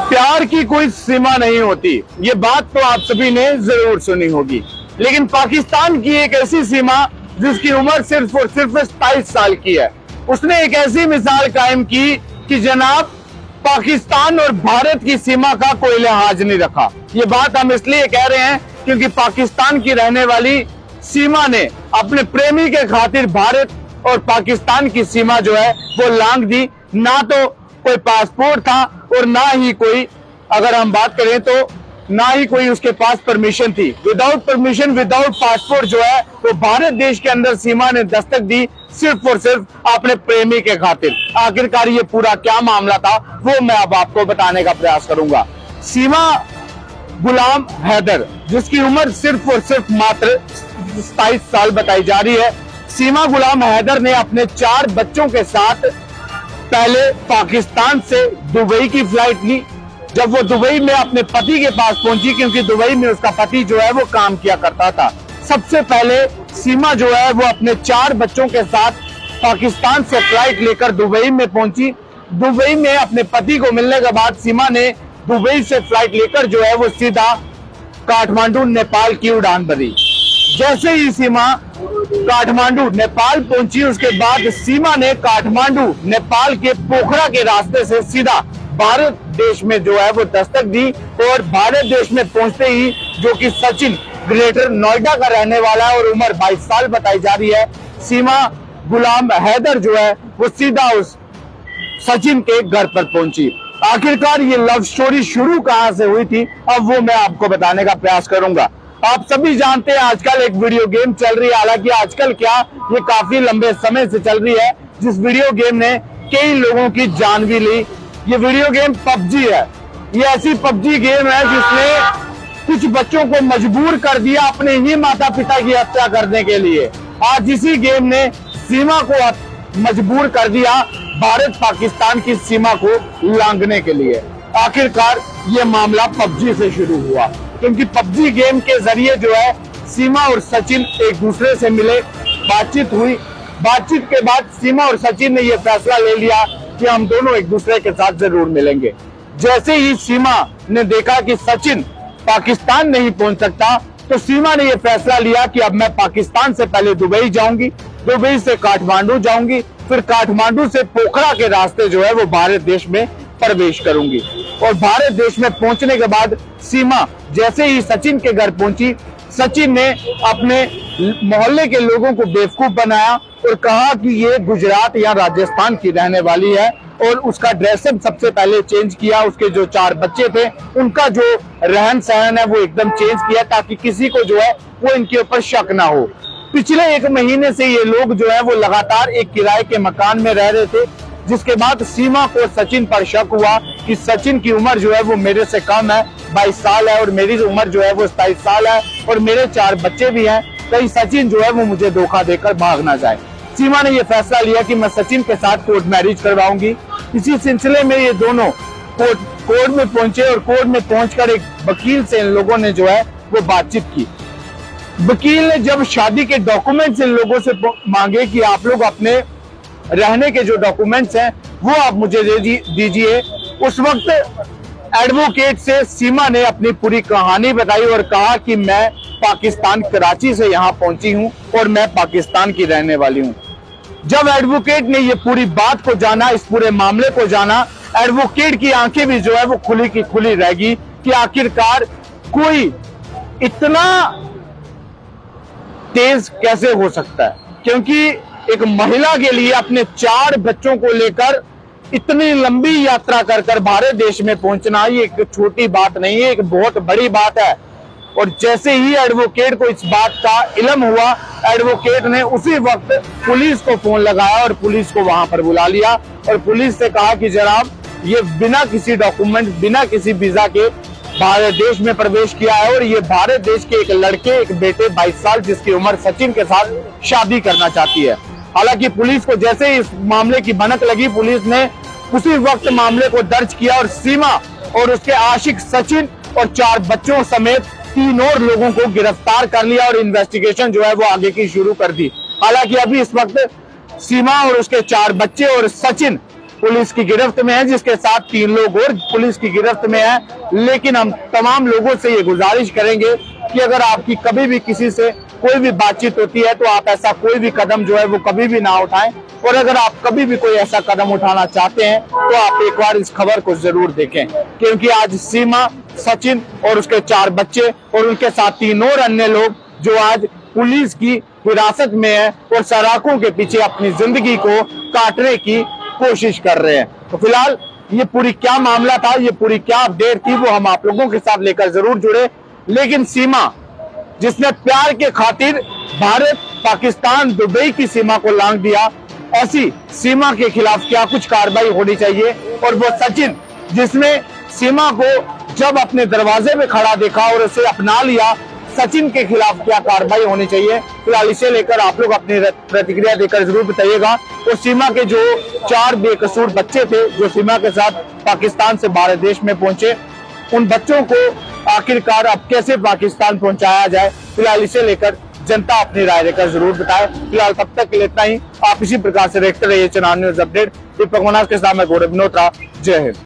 प्यार की कोई सीमा नहीं होती, ये बात तो आप सभी ने जरूर सुनी होगी। लेकिन पाकिस्तान की एक ऐसी सीमा जिसकी उम्र सिर्फ और सिर्फ 27 साल की है, उसने एक ऐसी मिसाल कायम की कि जनाब पाकिस्तान और भारत की सीमा का कोई लिहाज नहीं रखा। ये बात हम इसलिए कह रहे हैं क्योंकि पाकिस्तान की रहने वाली सीमा ने अपने प्रेमी के खातिर भारत और पाकिस्तान की सीमा जो है वो लांघ दी। ना तो कोई पासपोर्ट था और ना ही कोई, अगर हम बात करें तो ना ही कोई उसके पास परमिशन थी। विदाउट परमिशन, विदाउट पासपोर्ट जो है वो भारत देश के अंदर सीमा ने दस्तक दी सिर्फ और सिर्फ अपने प्रेमी के खातिर। आखिरकार ये पूरा क्या मामला था वो मैं अब आपको बताने का प्रयास करूंगा। सीमा गुलाम हैदर, जिसकी उम्र सिर्फ और सिर्फ मात्र 27 साल बताई जा रही है, सीमा गुलाम हैदर ने अपने 4 बच्चों के साथ पहले पाकिस्तान से दुबई की फ्लाइट ली। जब वो दुबई में अपने पति के पास पहुंची, क्योंकि दुबई में उसका पति जो है वो काम किया करता था, सबसे पहले सीमा जो है वो अपने 4 बच्चों के साथ पाकिस्तान से फ्लाइट लेकर दुबई में पहुंची। दुबई में अपने पति को मिलने के बाद सीमा ने दुबई से फ्लाइट लेकर जो है वो सीधा काठमांडू नेपाल की उड़ान भरी। जैसे ही सीमा काठमांडू नेपाल पहुंची, उसके बाद सीमा ने काठमांडू नेपाल के पोखरा के रास्ते से सीधा भारत देश में जो है वो दस्तक दी। और भारत देश में पहुंचते ही, जो कि सचिन ग्रेटर नोएडा का रहने वाला है और उम्र 22 साल बताई जा रही है, सीमा गुलाम हैदर जो है वो सीधा उस सचिन के घर पर पहुंची। आखिरकार ये लव स्टोरी शुरू कहां से हुई थी, अब वो मैं आपको बताने का प्रयास करूंगा। आप सभी जानते हैं आजकल एक वीडियो गेम चल रही है, हालांकि आजकल क्या, ये काफी लंबे समय से चल रही है, जिस वीडियो गेम ने कई लोगों की जान भी ली। ये वीडियो गेम पबजी है। ये ऐसी पबजी गेम है जिसने कुछ बच्चों को मजबूर कर दिया अपने ही माता पिता की हत्या करने के लिए। आज इसी गेम ने सीमा को मजबूर कर दिया भारत पाकिस्तान की सीमा को लांघने के लिए। आखिरकार ये मामला पबजी से शुरू हुआ, क्योंकि पबजी गेम के जरिए जो है सीमा और सचिन एक दूसरे से मिले, बातचीत हुई। बातचीत के बाद सीमा और सचिन ने यह फैसला ले लिया कि हम दोनों एक दूसरे के साथ जरूर मिलेंगे। जैसे ही सीमा ने देखा कि सचिन पाकिस्तान नहीं पहुंच सकता, तो सीमा ने यह फैसला लिया कि अब मैं पाकिस्तान से पहले दुबई जाऊंगी, दुबई से काठमांडू जाऊंगी, फिर काठमांडू से पोखरा के रास्ते जो है वो भारत देश में प्रवेश करूंगी। और भारत देश में पहुंचने के बाद सीमा जैसे ही सचिन के घर पहुंची, सचिन ने अपने मोहल्ले के लोगों को बेवकूफ बनाया और कहा कि ये गुजरात या राजस्थान की रहने वाली है, और उसका ड्रेसअप सबसे पहले चेंज किया। उसके जो 4 बच्चे थे उनका जो रहन सहन है वो एकदम चेंज किया, ताकि किसी को जो है वो इनके ऊपर शक ना हो। पिछले 1 महीने से ये लोग जो है वो लगातार एक किराए के मकान में रह रहे थे, जिसके बाद सीमा को सचिन पर शक हुआ कि सचिन की उम्र जो है वो मेरे से कम है, 22 साल है, और मेरी उम्र जो है वो 27 साल है, और मेरे 4 बच्चे भी हैं, कहीं सचिन जो है वो मुझे धोखा देकर भाग ना जाए। सीमा ने यह फैसला लिया कि मैं सचिन के साथ कोर्ट मैरिज करवाऊंगी। इसी सिलसिले में ये दोनों कोर्ट में पहुंचे, और कोर्ट में पहुंचकर एक वकील से इन लोगों ने जो है वो बातचीत की। वकील ने जब शादी के डॉक्यूमेंट्स इन लोगों से मांगे कि आप लोग अपने रहने के जो डॉक्यूमेंट्स हैं वो आप मुझे दीजिए, उस वक्त एडवोकेट से सीमा ने अपनी पूरी कहानी बताई और कहा कि मैं पाकिस्तान कराची से यहाँ पहुंची हूँ और मैं पाकिस्तान की रहने वाली हूँ। जब एडवोकेट ने ये पूरी बात को जाना, इस पूरे मामले को जाना, एडवोकेट की आंखें भी जो है वो खुली की खुली रह गई कि आखिरकार कोई इतना तेज कैसे हो सकता है, क्योंकि एक महिला के लिए अपने 4 बच्चों को लेकर इतनी लंबी यात्रा कर कर भारत देश में पहुंचना ये एक छोटी बात नहीं है, एक बहुत बड़ी बात है। और जैसे ही एडवोकेट को इस बात का इल्म हुआ, एडवोकेट ने उसी वक्त पुलिस को फोन लगाया और पुलिस को वहां पर बुला लिया और पुलिस से कहा कि जनाब ये बिना किसी डॉक्यूमेंट, बिना किसी वीजा के भारत देश में प्रवेश किया है, और ये भारत देश के एक लड़के, एक बेटे 22 साल जिसकी उम्र सचिन के साथ शादी करना चाहती है। हालांकि पुलिस को जैसे ही इस मामले की भनक लगी, पुलिस ने उसी वक्त मामले को दर्ज किया और सीमा और उसके आशिक सचिन और 4 बच्चों समेत 3 और लोगों को गिरफ्तार कर लिया और इन्वेस्टिगेशन जो है वो आगे की शुरू कर दी। हालांकि अभी इस वक्त सीमा और उसके 4 बच्चे और सचिन पुलिस की गिरफ्त में है, जिसके साथ 3 लोग और पुलिस की गिरफ्त में है। लेकिन हम तमाम लोगों से ये गुजारिश करेंगे कि अगर आपकी कभी भी किसी से कोई भी बातचीत होती है तो आप ऐसा कोई भी कदम जो है वो कभी भी ना उठाएं, और अगर आप कभी भी कोई ऐसा कदम उठाना चाहते हैं तो आप एक बार इस खबर को जरूर देखें, क्योंकि आज सीमा, सचिन और उसके 4 बच्चे और उनके साथ 3 और अन्य लोग जो आज पुलिस की हिरासत में है और सलाखों के पीछे अपनी जिंदगी को काटने की कोशिश कर रहे हैं। तो फिलहाल ये पूरी क्या मामला था, ये पूरी क्या अपडेट थी, वो हम आप लोगों के साथ लेकर जरूर जुड़े। लेकिन सीमा जिसने प्यार के खातिर भारत, पाकिस्तान, दुबई की सीमा को लांघ दिया, ऐसी सीमा के खिलाफ क्या कुछ कार्रवाई होनी चाहिए। और वो सचिन जिसने सीमा को जब अपने दरवाजे पे खड़ा देखा और उसे अपना लिया, सचिन के खिलाफ क्या कार्रवाई होनी चाहिए। फिलहाल इसे लेकर आप लोग अपनी प्रतिक्रिया देकर जरूर बताइएगा। और सीमा के जो 4 बेकसूर बच्चे थे जो सीमा के साथ पाकिस्तान से भारत देश में पहुंचे, उन बच्चों को आखिरकार अब कैसे पाकिस्तान पहुंचाया जाए, फिलहाल इसे लेकर जनता अपनी राय देकर जरूर बताए। फिलहाल तब तक के लिए इतना ही। आप इसी प्रकार से देखते रहिए चनान न्यूज अपडेट। दीपक मनास के साथ मैं गौरव नोत्रा। जय हिंद।